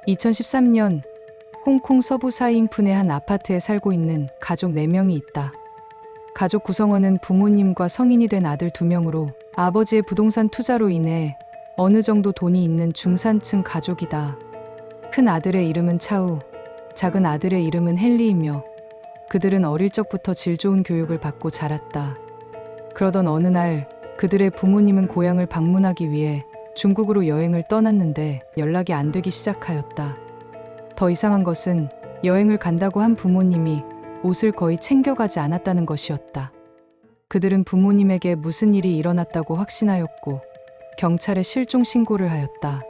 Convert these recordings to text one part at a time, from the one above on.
2013년 홍콩 서부 사이잉푼의 한 아파트에 살고 있는 가족 4명이 있다. 가족 구성원은 부모님과 성인이 된 아들 2명으로 아버지의 부동산 투자로 인해 어느 정도 돈이 있는 중산층 가족이다. 큰 아들의 이름은 차우, 작은 아들의 이름은 헨리이며 그들은 어릴 적부터 질 좋은 교육을 받고 자랐다. 그러던 어느 날 그들의 부모님은 고향을 방문하기 위해 중국으로 여행을 떠났는데 연락이 안 되기 시작하였다. 더 이상한 것은 여행을 간다고 한 부모님이 옷을 거의 챙겨가지 않았다는 것이었다. 그들은 부모님에게 무슨 일이 일어났다고 확신하였고 경찰에 실종 신고를 하였다.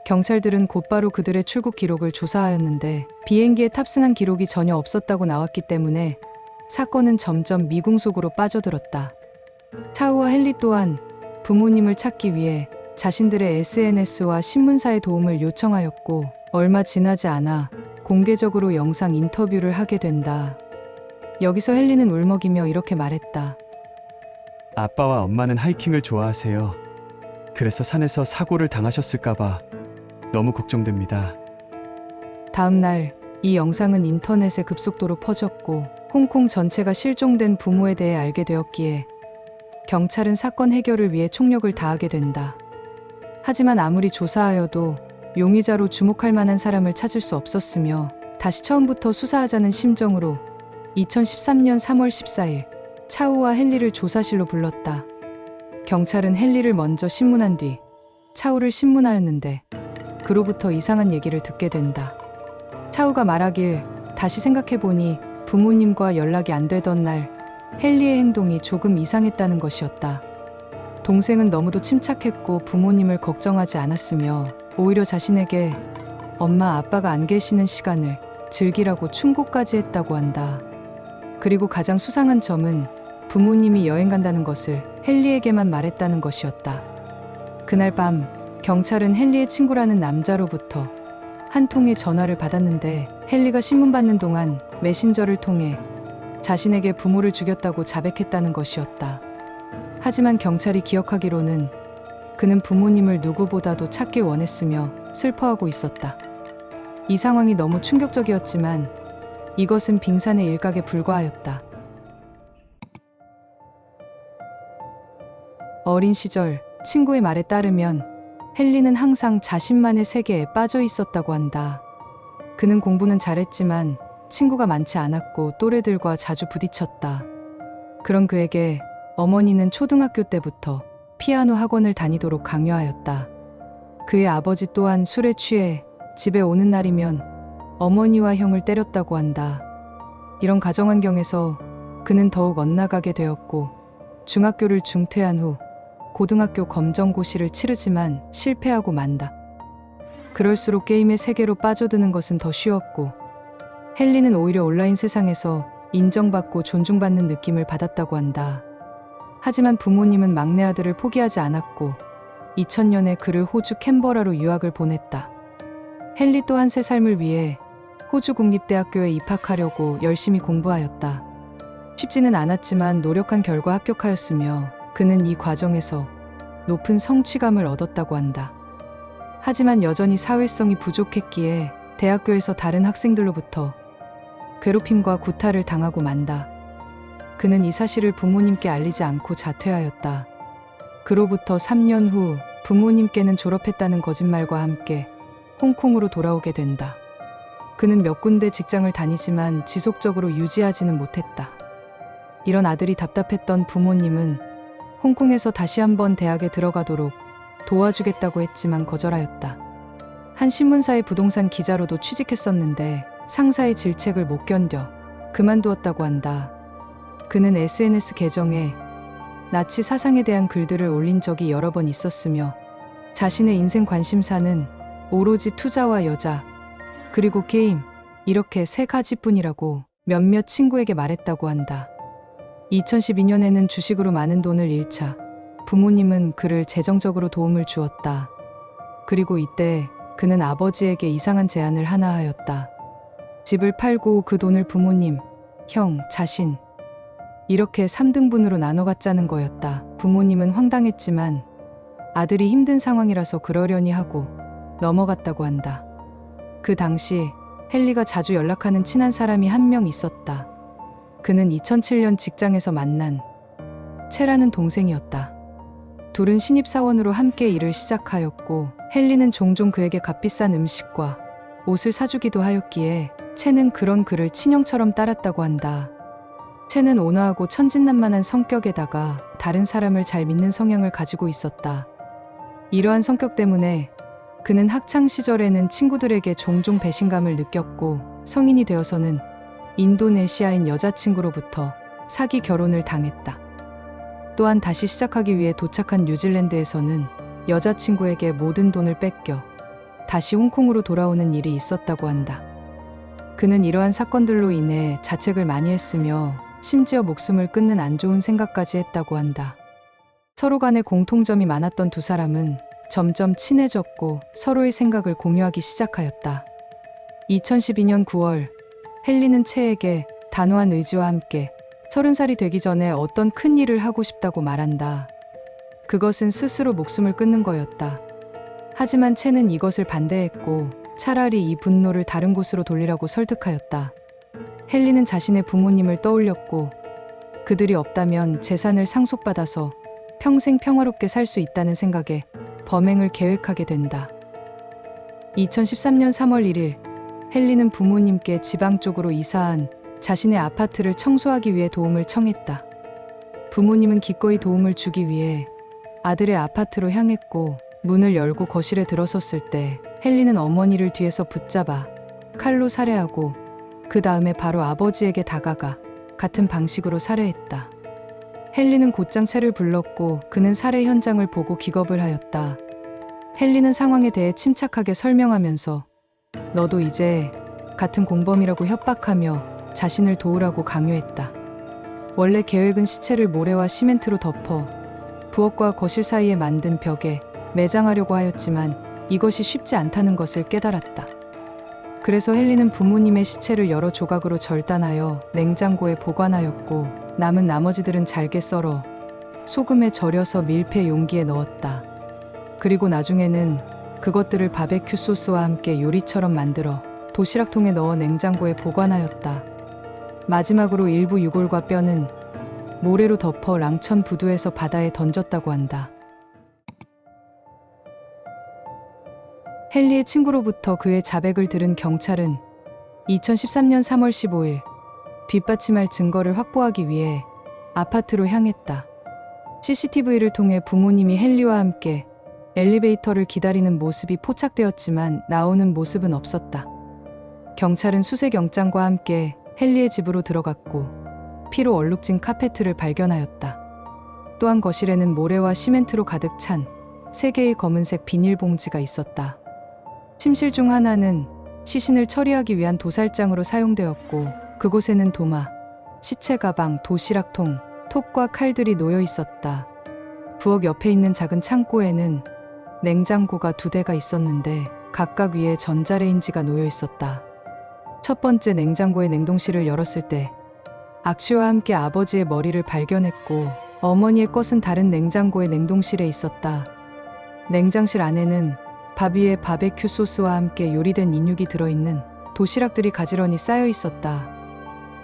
경찰들은 곧바로 그들의 출국 기록을 조사하였는데 비행기에 탑승한 기록이 전혀 없었다고 나왔기 때문에 사건은 점점 미궁 속으로 빠져들었다. 차우와 헨리 또한 부모님을 찾기 위해 자신들의 SNS와 신문사의 도움을 요청하였고 얼마 지나지 않아 공개적으로 영상 인터뷰를 하게 된다. 여기서 헨리는 울먹이며 이렇게 말했다. 아빠와 엄마는 하이킹을 좋아하세요. 그래서 산에서 사고를 당하셨을까봐 너무 걱정됩니다. 다음 날 이 영상은 인터넷에 급속도로 퍼졌고 홍콩 전체가 실종된 부모에 대해 알게 되었기에 경찰은 사건 해결을 위해 총력을 다하게 된다. 하지만 아무리 조사하여도 용의자로 주목할 만한 사람을 찾을 수 없었으며 다시 처음부터 수사하자는 심정으로 2013년 3월 14일 차우와 헨리를 조사실로 불렀다. 경찰은 헨리를 먼저 신문한 뒤 차우를 신문하였는데 그로부터 이상한 얘기를 듣게 된다. 차우가 말하길 다시 생각해보니 부모님과 연락이 안 되던 날 헨리의 행동이 조금 이상했다는 것이었다. 동생은 너무도 침착했고 부모님을 걱정하지 않았으며 오히려 자신에게 엄마 아빠가 안 계시는 시간을 즐기라고 충고까지 했다고 한다. 그리고 가장 수상한 점은 부모님이 여행 간다는 것을 헨리에게만 말했다는 것이었다. 그날 밤 경찰은 헨리의 친구라는 남자로부터 한 통의 전화를 받았는데 헨리가 신문 받는 동안 메신저를 통해 자신에게 부모를 죽였다고 자백했다는 것이었다. 하지만 경찰이 기억하기로는 그는 부모님을 누구보다도 찾길 원했으며 슬퍼하고 있었다. 이 상황이 너무 충격적이었지만 이것은 빙산의 일각에 불과하였다. 어린 시절 친구의 말에 따르면 헨리는 항상 자신만의 세계에 빠져 있었다고 한다. 그는 공부는 잘했지만 친구가 많지 않았고 또래들과 자주 부딪혔다. 그런 그에게 어머니는 초등학교 때부터 피아노 학원을 다니도록 강요하였다. 그의 아버지 또한 술에 취해 집에 오는 날이면 어머니와 형을 때렸다고 한다. 이런 가정 환경에서 그는 더욱 엇나가게 되었고 중학교를 중퇴한 후 고등학교 검정고시를 치르지만 실패하고 만다. 그럴수록 게임의 세계로 빠져드는 것은 더 쉬웠고 헨리는 오히려 온라인 세상에서 인정받고 존중받는 느낌을 받았다고 한다. 하지만 부모님은 막내 아들을 포기하지 않았고 2000년에 그를 호주 캔버라로 유학을 보냈다. 헨리 또한 새 삶을 위해 호주 국립대학교에 입학하려고 열심히 공부하였다. 쉽지는 않았지만 노력한 결과 합격하였으며 그는 이 과정에서 높은 성취감을 얻었다고 한다. 하지만 여전히 사회성이 부족했기에 대학교에서 다른 학생들로부터 괴롭힘과 구타를 당하고 만다. 그는 이 사실을 부모님께 알리지 않고 자퇴하였다. 그로부터 3년 후 부모님께는 졸업했다는 거짓말과 함께 홍콩으로 돌아오게 된다. 그는 몇 군데 직장을 다니지만 지속적으로 유지하지는 못했다. 이런 아들이 답답했던 부모님은 홍콩에서 다시 한번 대학에 들어가도록 도와주겠다고 했지만 거절하였다. 한 신문사의 부동산 기자로도 취직했었는데 상사의 질책을 못 견뎌 그만두었다고 한다. 그는 SNS 계정에 나치 사상에 대한 글들을 올린 적이 여러 번 있었으며 자신의 인생 관심사는 오로지 투자와 여자, 그리고 게임, 이렇게 3가지뿐이라고 몇몇 친구에게 말했다고 한다. 2012년에는 주식으로 많은 돈을 잃자 부모님은 그를 재정적으로 도움을 주었다. 그리고 이때 그는 아버지에게 이상한 제안을 하나 하였다. 집을 팔고 그 돈을 부모님, 형, 자신 이렇게 3등분으로 나눠 갖자는 거였다. 부모님은 황당했지만 아들이 힘든 상황이라서 그러려니 하고 넘어갔다고 한다. 그 당시 헨리가 자주 연락하는 친한 사람이 한 명 있었다. 그는 2007년 직장에서 만난 채라는 동생이었다. 둘은 신입사원으로 함께 일을 시작하였고 헨리는 종종 그에게 값비싼 음식과 옷을 사주기도 하였기에 채는 그런 그를 친형처럼 따랐다고 한다. 채는 온화하고 천진난만한 성격에다가 다른 사람을 잘 믿는 성향을 가지고 있었다. 이러한 성격 때문에 그는 학창 시절에는 친구들에게 종종 배신감을 느꼈고 성인이 되어서는 인도네시아인 여자친구로부터 사기 결혼을 당했다. 또한 다시 시작하기 위해 도착한 뉴질랜드에서는 여자친구에게 모든 돈을 뺏겨 다시 홍콩으로 돌아오는 일이 있었다고 한다. 그는 이러한 사건들로 인해 자책을 많이 했으며 심지어 목숨을 끊는 안 좋은 생각까지 했다고 한다. 서로 간에 공통점이 많았던 두 사람은 점점 친해졌고 서로의 생각을 공유하기 시작하였다. 2012년 9월, 헨리는 채에게 단호한 의지와 함께 30살이 되기 전에 어떤 큰 일을 하고 싶다고 말한다. 그것은 스스로 목숨을 끊는 거였다. 하지만 채는 이것을 반대했고 차라리 이 분노를 다른 곳으로 돌리라고 설득하였다. 헨리는 자신의 부모님을 떠올렸고 그들이 없다면 재산을 상속받아서 평생 평화롭게 살 수 있다는 생각에 범행을 계획하게 된다. 2013년 3월 1일, 헨리는 부모님께 지방 쪽으로 이사한 자신의 아파트를 청소하기 위해 도움을 청했다. 부모님은 기꺼이 도움을 주기 위해 아들의 아파트로 향했고 문을 열고 거실에 들어섰을 때 헨리는 어머니를 뒤에서 붙잡아 칼로 살해하고 그 다음에 바로 아버지에게 다가가 같은 방식으로 살해했다. 헨리는 곧장 채를 불렀고 그는 살해 현장을 보고 기겁을 하였다. 헨리는 상황에 대해 침착하게 설명하면서 너도 이제 같은 공범이라고 협박하며 자신을 도우라고 강요했다. 원래 계획은 시체를 모래와 시멘트로 덮어 부엌과 거실 사이에 만든 벽에 매장하려고 하였지만 이것이 쉽지 않다는 것을 깨달았다. 그래서 헨리는 부모님의 시체를 여러 조각으로 절단하여 냉장고에 보관하였고 남은 나머지들은 잘게 썰어 소금에 절여서 밀폐 용기에 넣었다. 그리고 나중에는 그것들을 바베큐 소스와 함께 요리처럼 만들어 도시락통에 넣어 냉장고에 보관하였다. 마지막으로 일부 유골과 뼈는 모래로 덮어 랑천 부두에서 바다에 던졌다고 한다. 헨리의 친구로부터 그의 자백을 들은 경찰은 2013년 3월 15일 뒷받침할 증거를 확보하기 위해 아파트로 향했다. CCTV를 통해 부모님이 헨리와 함께 엘리베이터를 기다리는 모습이 포착되었지만 나오는 모습은 없었다. 경찰은 수색영장과 함께 헨리의 집으로 들어갔고 피로 얼룩진 카페트를 발견하였다. 또한 거실에는 모래와 시멘트로 가득 찬 3개의 검은색 비닐봉지가 있었다. 침실 중 하나는 시신을 처리하기 위한 도살장으로 사용되었고 그곳에는 도마, 시체 가방, 도시락통, 톱과 칼들이 놓여 있었다. 부엌 옆에 있는 작은 창고에는 냉장고가 2대가 있었는데 각각 위에 전자레인지가 놓여 있었다. 첫 번째 냉장고의 냉동실을 열었을 때 악취와 함께 아버지의 머리를 발견했고 어머니의 것은 다른 냉장고의 냉동실에 있었다. 냉장실 안에는 밥 위에 바베큐 소스와 함께 요리된 인육이 들어있는 도시락들이 가지런히 쌓여 있었다.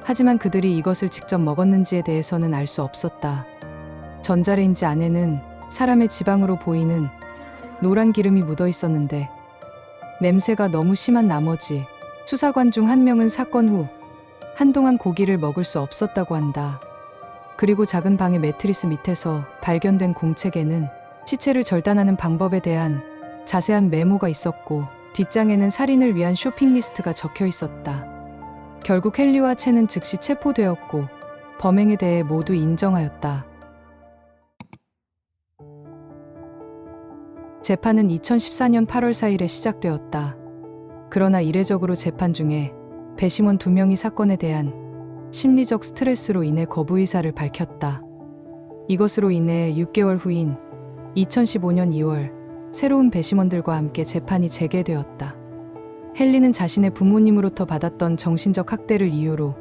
하지만 그들이 이것을 직접 먹었는지에 대해서는 알 수 없었다. 전자레인지 안에는 사람의 지방으로 보이는 노란 기름이 묻어 있었는데 냄새가 너무 심한 나머지 수사관 중 한 명은 사건 후 한동안 고기를 먹을 수 없었다고 한다. 그리고 작은 방의 매트리스 밑에서 발견된 공책에는 시체를 절단하는 방법에 대한 자세한 메모가 있었고 뒷장에는 살인을 위한 쇼핑 리스트가 적혀 있었다. 결국 헨리와 채는 즉시 체포되었고 범행에 대해 모두 인정하였다. 재판은 2014년 8월 4일에 시작되었다. 그러나 이례적으로 재판 중에 배심원 2명이 사건에 대한 심리적 스트레스로 인해 거부 의사를 밝혔다. 이것으로 인해 6개월 후인 2015년 2월 새로운 배심원들과 함께 재판이 재개되었다. 헨리는 자신의 부모님으로부터 받았던 정신적 학대를 이유로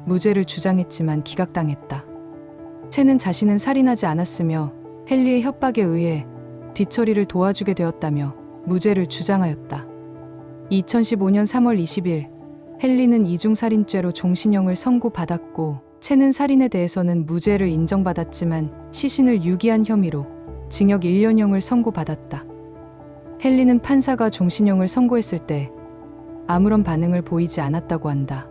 무죄를 주장했지만 기각당했다. 채는 자신은 살인하지 않았으며 헨리의 협박에 의해 뒤처리를 도와주게 되었다며 무죄를 주장하였다. 2015년 3월 20일 헨리는 이중살인죄로 종신형을 선고받았고 채는 살인에 대해서는 무죄를 인정받았지만 시신을 유기한 혐의로 징역 1년형을 선고받았다. 헨리는 판사가 종신형을 선고했을 때 아무런 반응을 보이지 않았다고 한다.